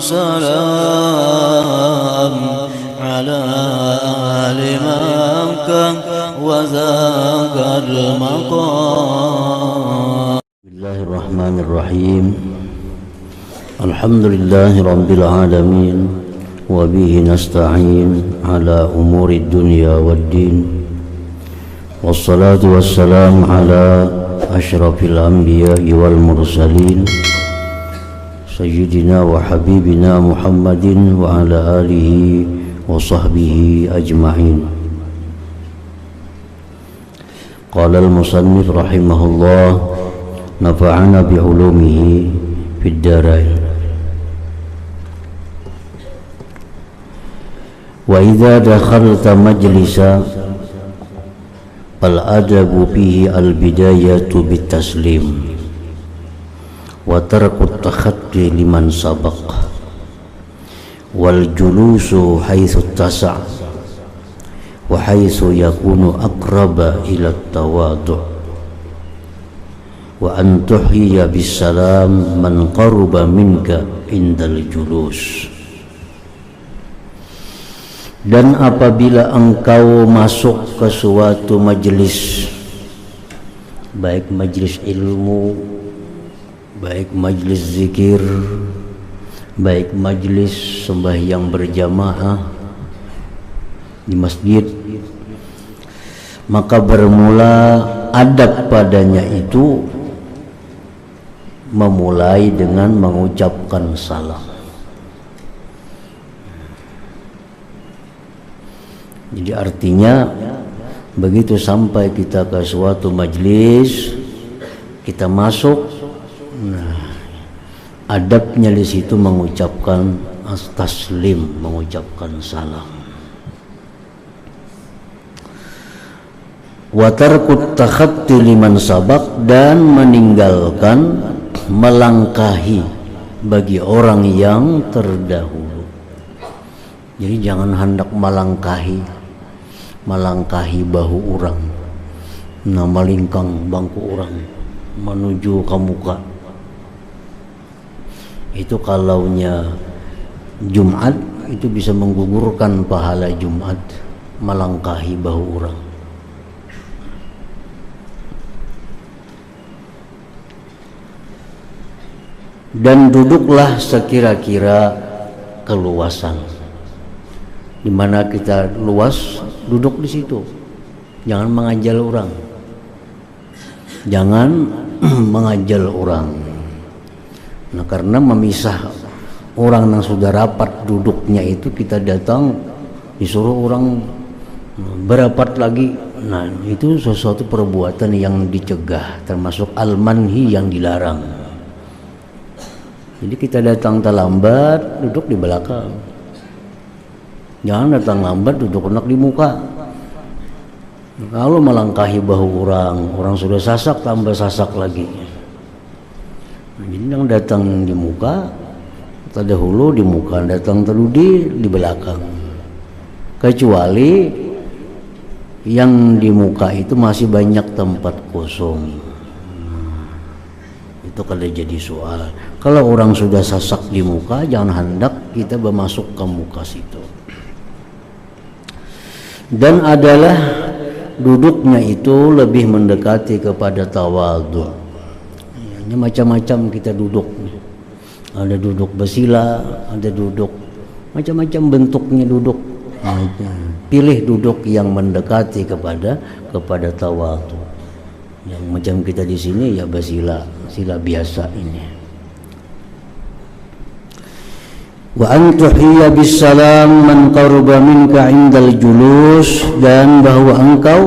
والسلام على آل مكة وذاك المقام. بسم الله الرحمن الرحيم. الحمد لله رب العالمين وبه نستعين على أمور الدنيا والدين والصلاة والسلام على أشرف الأنبياء والمرسلين سيدنا وحبيبنا محمد وعلى آله وصحبه أجمعين. قال المصنف رحمه الله نفعنا بعلومه في الدارين. وإذا دخلت مجلسا فالأدب فيه البداية بالتسليم وترك التخطي لمن سبق والجلوس حيث اتسع وحيث يكون أقرب إلى التواضع وأن تحيي بالسلام من قرب منك عند الجلوس. Dan apabila engkau masuk ke suatu majelis, baik majelis ilmu, baik majelis zikir, baik majelis sembahyang berjamaah di masjid, maka bermula adab padanya itu memulai dengan mengucapkan salam. Jadi artinya begitu sampai kita ke suatu majelis, kita masuk, nah, adabnya di situ mengucapkan taslim, mengucapkan salam. Wa tarkut takhatti liman sabaq, dan meninggalkan melangkahi bagi orang yang terdahulu. Jadi jangan hendak melangkahi bahu orang, nah malingkang bangku orang menuju ke muka. Itu kalaunya Jumat itu bisa menggugurkan pahala Jumat, melangkahi bahu orang. Dan duduklah sekira-kira keluasan, di mana kita luas, duduk di situ. Jangan menganjal orang, jangan menganjal orang. Nah, karena memisah orang yang sudah rapat duduknya itu, kita datang disuruh orang berapat lagi. Nah, itu sesuatu perbuatan yang dicegah, termasuk al-manhi yang dilarang. Jadi kita datang terlambat, duduk di belakang. Jangan datang lambat, duduk enak di muka. Kalau melangkahi bahu orang sudah sasak, tambah sasak lagi. Jadi yang datang di muka, terdahulu di muka, datang terludi di belakang. Kecuali yang di muka itu masih banyak tempat kosong. Itu kalau jadi soal. Kalau orang sudah sasak di muka, jangan hendak kita bermasuk ke muka situ. Dan adalah duduknya itu lebih mendekati kepada tawadhu. Ini macam-macam kita duduk. Ada duduk bersila, ada duduk macam-macam bentuknya duduk. Pilih duduk yang mendekati kepada tawadhu. Yang macam kita di sini ya bersila, sila biasa ini. Wa antuhiya bisalam man qaruba minka indal julus, dan bahwa engkau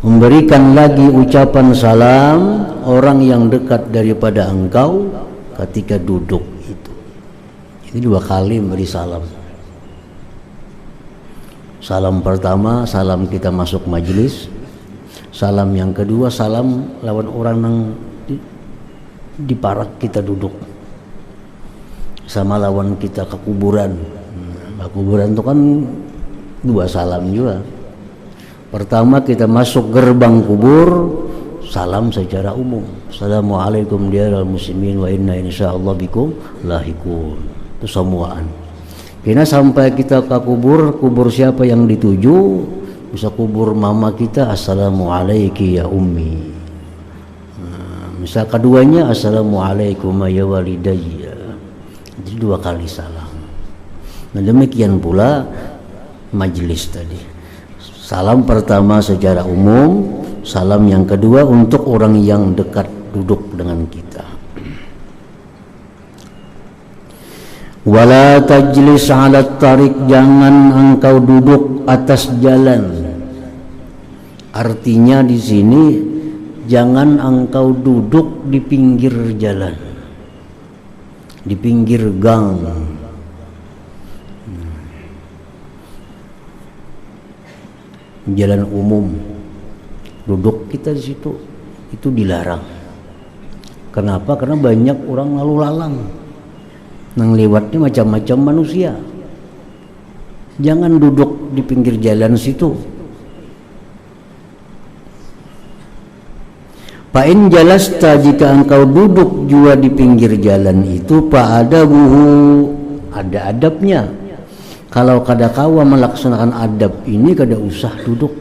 memberikan lagi ucapan salam orang yang dekat daripada engkau ketika duduk itu. Ini 2 kali memberi salam. Salam pertama, salam kita masuk majelis. Salam yang kedua, salam lawan orang yang di parak kita duduk. Sama lawan kita ke kuburan. Kuburan itu kan 2 salam juga. Pertama kita masuk gerbang kubur, salam secara umum. Assalamualaikum diaral muslimin wa inna insyaallah bikum lahikun. Itu semuaan. Karena sampai kita ke kubur siapa yang dituju? Bisa kubur mama kita, assalamualaikum ya ummi. Misal keduanya, assalamualaikum ya walidayya. Jadi 2 kali salam. Nah demikian pula majelis tadi. Salam pertama secara umum, salam yang kedua untuk orang yang dekat duduk dengan kita. Wala tajlis 'ala tariq, jangan engkau duduk atas jalan. Artinya di sini jangan engkau duduk di pinggir jalan, di pinggir gang. Jalan umum, duduk kita di situ itu dilarang. Kenapa? Karena banyak orang lalu lalang, nang lewatnya macam-macam manusia. Jangan duduk di pinggir jalan situ. Fa'in jalasta, jika engkau duduk juga di pinggir jalan itu, fa'adabuhu, ada adabnya. Kalau kada kawa melaksanakan adab ini, kada usah duduk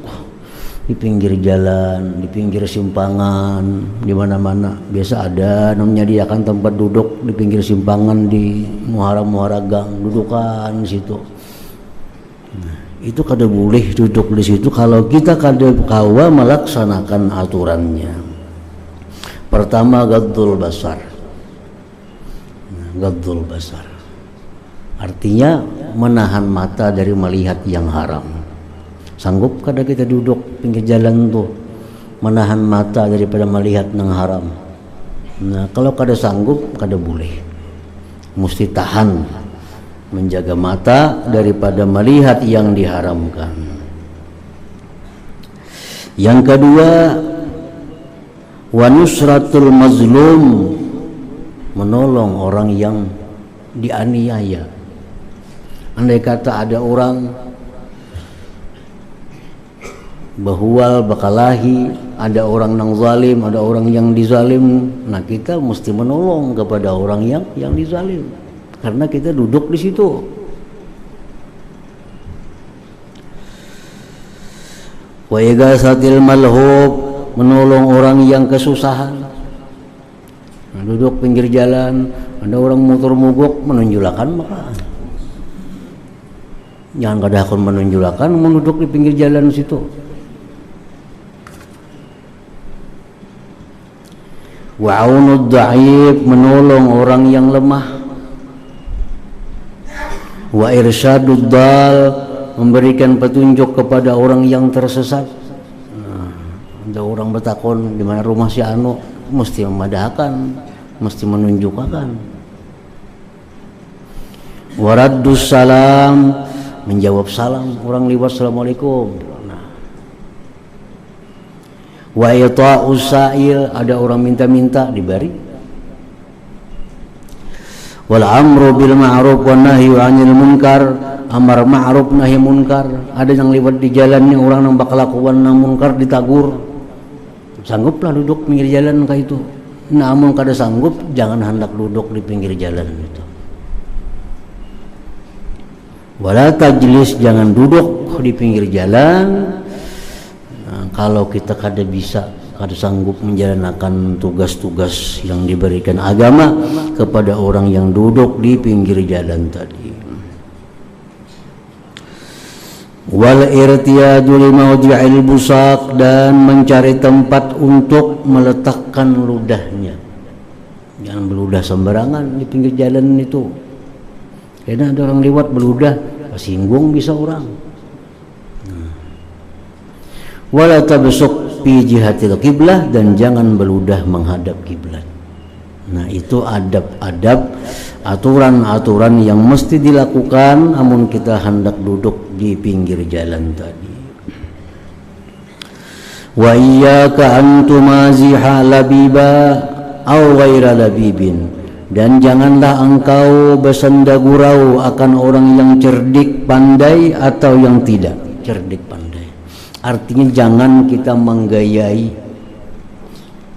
di pinggir jalan, di pinggir simpangan, di mana-mana. Biasa ada menyediakan tempat duduk di pinggir simpangan, di muara-muara gang, dudukan situ. Nah, itu kada boleh duduk di situ kalau kita kada kawa melaksanakan aturannya. Pertama, gaddul basar. Gaddul basar artinya menahan mata dari melihat yang haram. Sanggup kada kita duduk pinggir jalan tuh menahan mata daripada melihat yang haram? Nah, kalau kada sanggup, kada boleh. Mesti tahan menjaga mata daripada melihat yang diharamkan. Yang kedua, wa nusratul mazlum, menolong orang yang dianiaya. Andai kata ada orang bahual bakalahi, ada orang nang zalim, ada orang yang dizalim, nah kita mesti menolong kepada orang yang dizalim karena kita duduk di situ. Wa igasatil malhub, menolong orang yang kesusahan. Nah, duduk pinggir jalan, ada orang motor mogok, menunjulakan maka jangan kada akan menunjulakan, menuduk di pinggir jalan situ. Wa'aunud da'if, menolong orang yang lemah. Wa irsyadud dal, memberikan petunjuk kepada orang yang tersesat. Nah, ada orang bertakon di mana rumah si anu, mesti memadahkan, mesti menunjukkan. Waraddus salam, menjawab salam orang lewat, assalamualaikum. Nah. Wa ita'us sa'il, ada orang minta-minta diberi. Wal amru bil ma'ruf wan nahyu 'anil munkar, amar ma'ruf nahi munkar. Ada yang lewat di jalannya orang yang bakal lakukan nang munkar ditagur. Sangguplah duduk pinggir jalan kayak itu. Namun kada sanggup, jangan hendak duduk di pinggir jalan itu. Wala tajlis, jangan duduk di pinggir jalan. Nah, kalau kita kada bisa, kada sanggup menjalankan tugas-tugas yang diberikan agama kepada orang yang duduk di pinggir jalan tadi. Wal irtiyadu li mawdi'il busaq, dan mencari tempat untuk meletakkan ludahnya. Jangan beludah sembarangan di pinggir jalan itu. Karena ada orang lewat beludah, singgung bisa orang. Wala tabsuq fi jihatil qiblah, dan jangan beludah menghadap kiblat. Nah, itu adab-adab, aturan-aturan yang mesti dilakukan namun kita hendak duduk di pinggir jalan tadi. Wa iyyaka an tumaziha labiba aw ghaira labibin, dan janganlah engkau bersenda gurau akan orang yang cerdik pandai atau yang tidak cerdik pandai. Artinya jangan kita menggayai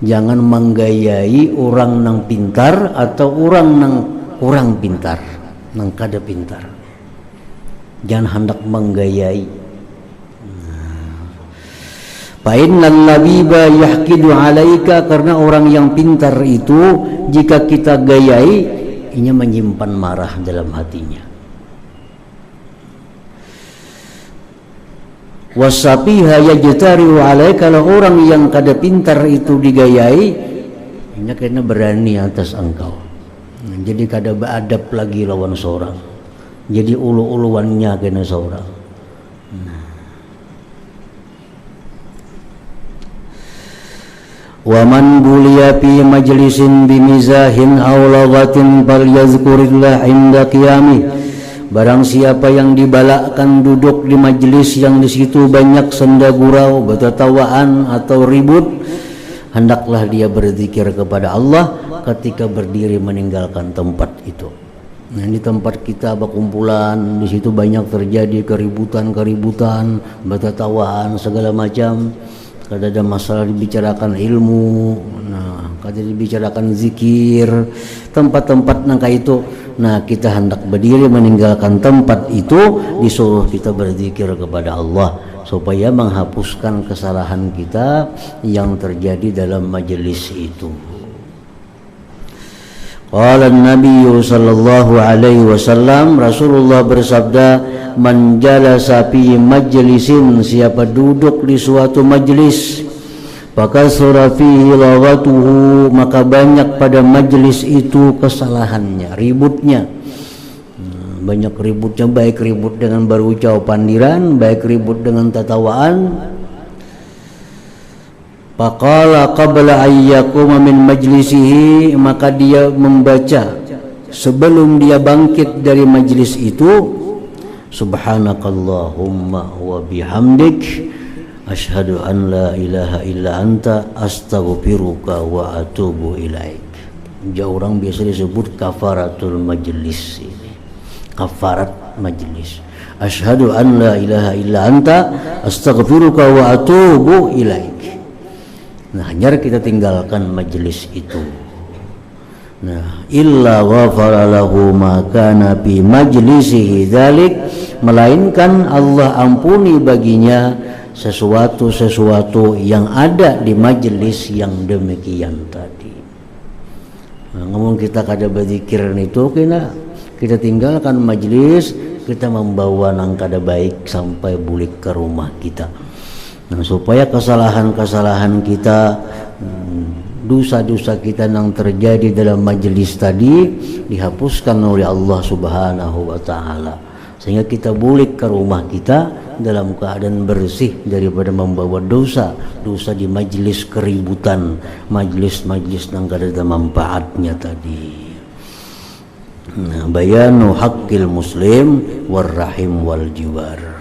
Jangan menggayai orang nang pintar atau orang nang kurang pintar, nang kada pintar. Jangan hendak menggayai. Fa innal labiba yahkidu alaika, karena orang yang pintar itu jika kita gayai, ia menyimpan marah dalam hatinya. Wasapiha yajtariu alaika, kalau orang yang kada pintar itu digayai, ia kena berani atas engkau. Jadi kada beradab lagi lawan seorang. Jadi ulu-uluannya kena seorang. Wa man buliya fi majlisin bimizahin aw laghatin falyazkurillah inda qiyamih. Barang siapa yang dibalakkan duduk di majlis yang di situ banyak senda gurau, bertatawaan atau ribut, hendaklah dia berzikir kepada Allah ketika berdiri meninggalkan tempat itu. Nah, di tempat kita berkumpulan, di situ banyak terjadi keributan, bertatawaan segala macam. Kada ada masalah dibicarakan ilmu, nah kada dibicarakan zikir, tempat-tempat nangka itu. Nah, kita hendak berdiri meninggalkan tempat itu, disuruh kita berzikir kepada Allah supaya menghapuskan kesalahan kita yang terjadi dalam majelis itu. Qala Nabi sallallahu alaihi wasallam, Rasulullah bersabda, man jalasa fi majlisin, siapa duduk di suatu majlis, fakasura fihi laghatuhu, maka banyak pada majlis itu kesalahannya, ributnya. Banyak ributnya, baik ribut dengan berucap pandiran, baik ribut dengan tatawaan. Faqala qabla ayyakuma min majlisihi, maka dia membaca sebelum dia bangkit dari majlis itu, subhanakallahumma wa bihamdik asyhadu an la ilaha illa anta astaghfiruka wa atubu ilaik. Orang biasa disebut kafaratul majlis ini. Kafarat majlis. Asyhadu an la ilaha illa anta astaghfiruka wa atubu ilaik. Nah, hanya kita tinggalkan majlis itu. Nah, illa ghafara lahu ma kana fi majlisihi dzalik, melainkan Allah ampuni baginya sesuatu yang ada di majlis yang demikian tadi. Nah, ngomong kita kada berzikir itu, kita tinggalkan majlis, kita membawa nang kada baik sampai bulik ke rumah kita. Nah, supaya kesalahan-kesalahan kita, dosa-dosa kita yang terjadi dalam majelis tadi dihapuskan oleh Allah Subhanahu wa taala, sehingga kita balik ke rumah kita dalam keadaan bersih daripada membawa dosa di majelis keributan, majelis yang tidak ada manfaatnya tadi. Nah, bayanu haqqil muslim war rahim wal jiwar.